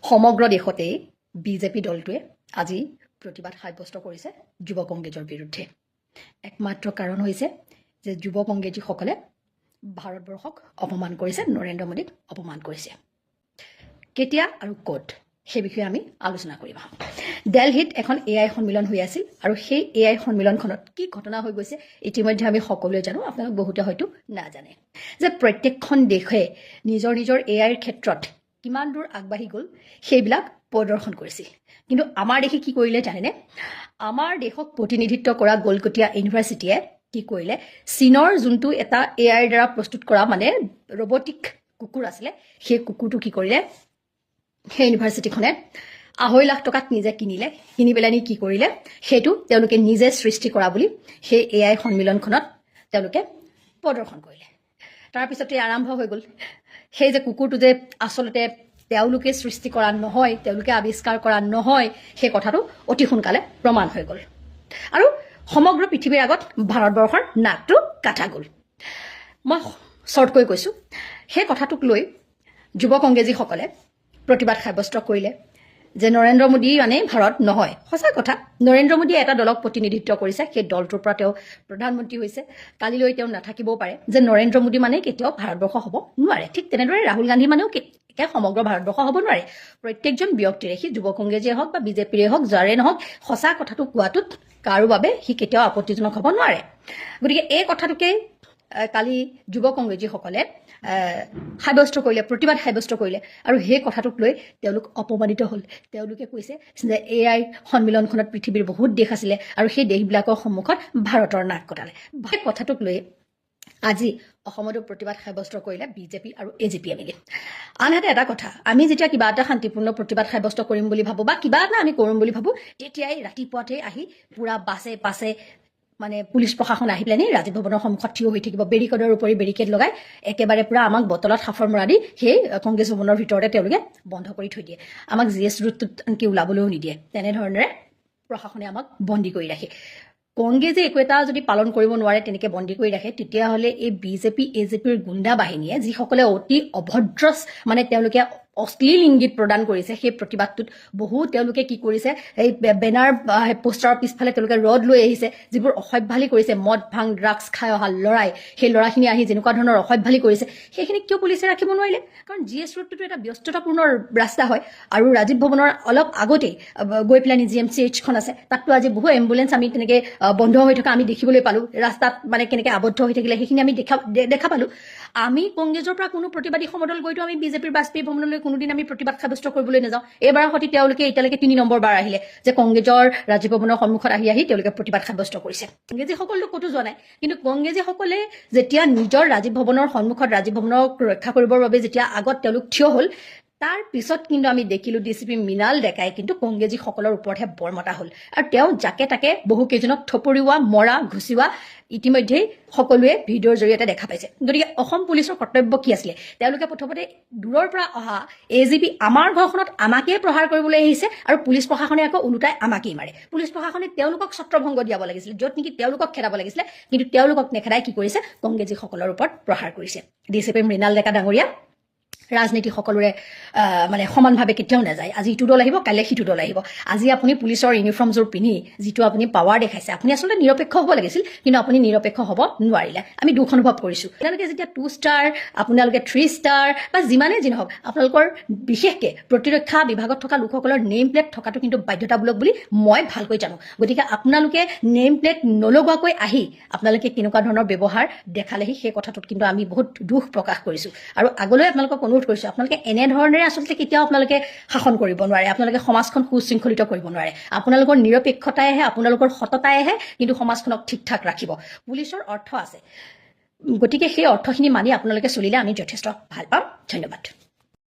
সমগ্ৰ দেশতে বিজেপি দলটোৱে আজি প্ৰতিবাদ সাব্যস্ত কৰিছে যুৱ কংগ্ৰেছৰ বিৰুদ্ধে। একমাত্ৰ কাৰণ হৈছে যে যুৱ কংগ্ৰেছীসকলে ভাৰতবৰ্ষক অপমান কৰিছে, নৰেন্দ্ৰ মোদীক অপমান কৰিছে। কেতিয়া আৰু ক'ত সেই বিষয়ে আমি আলোচনা কৰিম। দিল্লীত এখন AI সন্মিলন হৈ আছিল আৰু সেই AI সন্মিলনখনত কি ঘটনা হৈ গৈছে ইতিমধ্যে আমি সকলোৱে জানো, আপোনালোক বহুতে হয়তো নাজানে যে প্ৰত্যেকখন দেশে নিজৰ নিজৰ AIৰ ক্ষেত্ৰত কিমান দূৰ আগবাঢ়ি গ'ল সেইবিলাক প্ৰদৰ্শন কৰিছিল। কিন্তু আমাৰ দেশে কি কৰিলে জানেনে? আমাৰ দেশক প্ৰতিনিধিত্ব কৰা গলকটীয়া ইউনিভাৰ্চিটিয়ে কি কৰিলে, চীনৰ যোনটো এটা AIৰ দ্বাৰা প্ৰস্তুত কৰা মানে ৰবটিক কুকুৰ আছিলে, সেই কুকুৰটো কি কৰিলে, সেই ইউনিভাৰ্চিটিখনে 2.5 লাখ টকাত নিজে কিনিলে। কিনি পেলাই কি কৰিলে, সেইটো তেওঁলোকে নিজে সৃষ্টি কৰা বুলি সেই AI সন্মিলনখনত তেওঁলোকে প্ৰদৰ্শন কৰিলে। তাৰপিছতে আৰম্ভ হৈ গ'ল সেই যে কুকুৰটো যে আচলতে তেওঁলোকে সৃষ্টি কৰা নহয়, তেওঁলোকে আৱিষ্কাৰ কৰা নহয়, সেই কথাটো অতি সোনকালে প্ৰমাণ হৈ গ'ল আৰু সমগ্ৰ পৃথিৱীৰ আগত ভাৰতবৰ্ষৰ নাকটো কাটা গ'ল। মই শ্বৰ্টকৈ কৈছোঁ, সেই কথাটোক লৈ যুৱ কংগ্ৰেছীসকলে প্ৰতিবাদ সাব্যস্ত কৰিলে যে নৰেন্দ্ৰ মোদী মানে ভাৰত নহয়। সঁচা কথা, নৰেন্দ্ৰ মোদীয়ে এটা দলক প্ৰতিনিধিত্ব কৰিছে, সেই দলটোৰ পৰা তেওঁ প্ৰধানমন্ত্ৰী হৈছে। কালিলৈ তেওঁ নাথাকিবও পাৰে। যে নৰেন্দ্ৰ মোদী মানে কেতিয়াও ভাৰতবৰ্ষ হ'ব নোৱাৰে। ঠিক তেনেদৰে ৰাহুল গান্ধী মানেও সমগ্ৰ ভাৰতবৰ্ষ হ'ব নোৱাৰে। প্ৰত্যেকজন ব্যক্তিৰে, সি যুৱ কংগ্ৰেছীয়ে হওক বা বিজেপিৰে হওক, যাৰে নহওক, সঁচা কথাটো কোৱাটোত কাৰো বাবে সি কেতিয়াও আপত্তিজনক হ'ব নোৱাৰে। গতিকে এই কথাটোকে কালি যুৱ কংগ্ৰেছীসকলে সাব্যস্ত কৰিলে, প্ৰতিবাদ সাব্যস্ত কৰিলে আৰু সেই কথাটোক লৈ তেওঁলোক অপমানিত হ'ল। তেওঁলোকে কৈছে যে AI সন্মিলনখনত পৃথিৱীৰ বহুত দেশ আছিলে আৰু সেই দেশবিলাকৰ সন্মুখত ভাৰতৰ নাক কটালে। সেই কথাটোক লৈ আজি অসমতো প্ৰতিবাদ সাব্যস্ত কৰিলে বিজেপি আৰু AJPয়ে মিলি। আনহাতে এটা কথা, আমি যেতিয়া কিবা এটা শান্তিপূৰ্ণ প্ৰতিবাদ সাব্যস্ত কৰিম বুলি ভাবোঁ বা কিবা এটা আমি কৰিম বুলি ভাবোঁ, তেতিয়াই ৰাতিপুৱাতে আহি পুৰা বাছে পাছে মানে পুলিচ প্ৰশাসন আহি পেলাই ৰাজীৱ ভৱনৰ সন্মুখত থিয় হৈ থাকিব, বেৰিকেডৰ উপৰি বেৰিকেড লগাই একেবাৰে পুৰা আমাক বটলত সাফৰ মৰা দি সেই কংগ্ৰেছ ভৱনৰ ভিতৰতে তেওঁলোকে বন্ধ কৰি থৈ দিয়ে। আমাক GS ৰোডটোত আনকি ওলাবলৈও নিদিয়ে। তেনেধৰণেৰে প্ৰশাসনে আমাক বন্দী কৰি ৰাখে। কংগ্ৰেছে একো এটা যদি পালন কৰিব নোৱাৰে, তেনেকৈ বন্দী কৰি ৰাখে, তেতিয়াহ'লে এই বিজেপি AJPৰ গুণ্ডা বাহিনীয়ে, যিসকলে অতি অভদ্ৰ মানে তেওঁলোকে অশ্লীল ইংগিত প্ৰদান কৰিছে, সেই প্ৰতিবাদটোত তেওঁলোকে কি কৰিছে, এই বেনাৰ পোষ্টাৰৰ পিছফালে তেওঁলোকে ৰড লৈ আহিছে, যিবোৰ অসভ্যালি কৰিছে। মদ ভাং ড্ৰাগছ খাই অহা ল'ৰাই, সেই ল'ৰাখিনি আহি যেনেকুৱা ধৰণৰ অসভ্যালি কৰিছে, সেইখিনি কিয় পুলিচে ৰাখিব নোৱাৰিলে? কাৰণ GS ৰোডটোতো এটা ব্যস্ততাপূৰ্ণ ৰাস্তা হয় আৰু ৰাজীৱ ভৱনৰ অলপ আগতেই গৈ পেলাই GMCHখন আছে, তাততো আজি বহু এম্বুলেঞ্চ আমি তেনেকৈ বন্ধ হৈ থকা আমি দেখিবলৈ পালোঁ। ৰাস্তাত মানে কেনেকৈ আবদ্ধ হৈ থাকিলে সেইখিনি আমি দেখা পালোঁ। আমি কংগ্ৰেছৰ পৰা কোনো প্ৰতিবাদী সমদল গৈতো আমি বিজেপিৰ বাজপেয়ী ভৱনলৈ কোনোদিন আমি প্ৰতিবাদ সাব্যস্ত কৰিবলৈ নাযাওঁ। এইবাৰৰ সৈতে তেওঁলোকে এতিয়ালৈকে 3 নম্বৰ বাৰ আহিলে যে কংগ্ৰেছৰ ৰাজীৱ ভৱনৰ সন্মুখত আহি তেওঁলোকে প্ৰতিবাদ সাব্যস্ত কৰিছে। কংগ্ৰেছীসকলতো ক'তো যোৱা নাই, কিন্তু কংগ্ৰেছীসকলে যেতিয়া নিজৰ ৰাজীৱ ভৱনৰ সন্মুখত ৰাজীৱ ভৱনক ৰক্ষা কৰিবৰ বাবে যেতিয়া আগত তেওঁলোক থিয় হ'ল, তাৰ পিছত কিন্তু আমি দেখিলোঁ DCP মৃণাল ডেকাই কিন্তু কংগ্ৰেছীসকলৰ ওপৰতহে বৰমতা হ'ল আৰু তেওঁ যাকে তাকে বহুকেইজনক থপৰিওৱা, মৰা, ঘুচিওৱা ইতিমধ্যেই সকলোৱে ভিডিঅ'ৰ জৰিয়তে দেখা পাইছে। গতিকে অসম পুলিচৰ কৰ্তব্য কি আছিলে? তেওঁলোকে প্ৰথমতে দূৰৰ পৰা অহা AJP আমাৰ ঘৰখনত আমাকেই প্ৰহাৰ কৰিবলৈ আহিছে আৰু পুলিচ প্ৰশাসনে আকৌ ওলোটাই আমাকেই মাৰে। পুলিচ প্ৰশাসনে তেওঁলোকক ছত্ৰভংগ দিয়াব লাগিছিলে, য'ত নেকি তেওঁলোকক খেদাব লাগিছিলে, কিন্তু তেওঁলোকক নেখেদাই কি কৰিছে, কংগ্ৰেছীসকলৰ ওপৰত প্ৰহাৰ কৰিছে। DCP মৃণাল ডেকা ডাঙৰীয়া ৰাজনীতি সকলোৰে মানে সমানভাৱে কেতিয়াও নাযায়। আজি ইটো দল আহিব, কাইলৈ সিটো দল আহিব। আজি আপুনি পুলিচৰ ইউনিফৰ্মযোৰ পিন্ধি যিটো আপুনি পাৱাৰ দেখাইছে, আপুনি আচলতে নিৰপেক্ষ হ'ব লাগিছিল, কিন্তু আপুনি নিৰপেক্ষ হ'ব নোৱাৰিলে। আমি দুখ অনুভৱ কৰিছোঁ। তেওঁলোকে যেতিয়া 2 ষ্টাৰ, আপোনালোকে 3 ষ্টাৰ বা যিমানেই যি নহওক, আপোনালোকৰ বিশেষকৈ প্ৰতিৰক্ষা বিভাগত থকা লোকসকলৰ নেম প্লেট থকাটো কিন্তু বাধ্যতামূলক বুলি মই ভালকৈ জানো। গতিকে আপোনালোকে নেম প্লেট নলগোৱাকৈ আহি আপোনালোকে কেনেকুৱা ধৰণৰ ব্যৱহাৰ দেখালেহি, সেই কথাটোত কিন্তু আমি বহুত দুখ প্ৰকাশ কৰিছোঁ আৰু আগলৈ আপোনালোকক অনুৰোধ কৰিছোঁ, আপোনালোকে এনেধৰণেৰে আচলতে কেতিয়াও আপোনালোকে শাসন কৰিব নোৱাৰে, আপোনালোকে সমাজখন সুশৃংখলিত কৰিব নোৱাৰে। আপোনালোকৰ নিৰপেক্ষতাইহে, আপোনালোকৰ সততাইহে কিন্তু সমাজখনক ঠিক ঠাক ৰাখিব। পুলিচৰ অৰ্থ আছে, গতিকে সেই অৰ্থখিনি মানি আপোনালোকে চলিলে আমি যথেষ্ট ভাল পাম। ধন্যবাদ।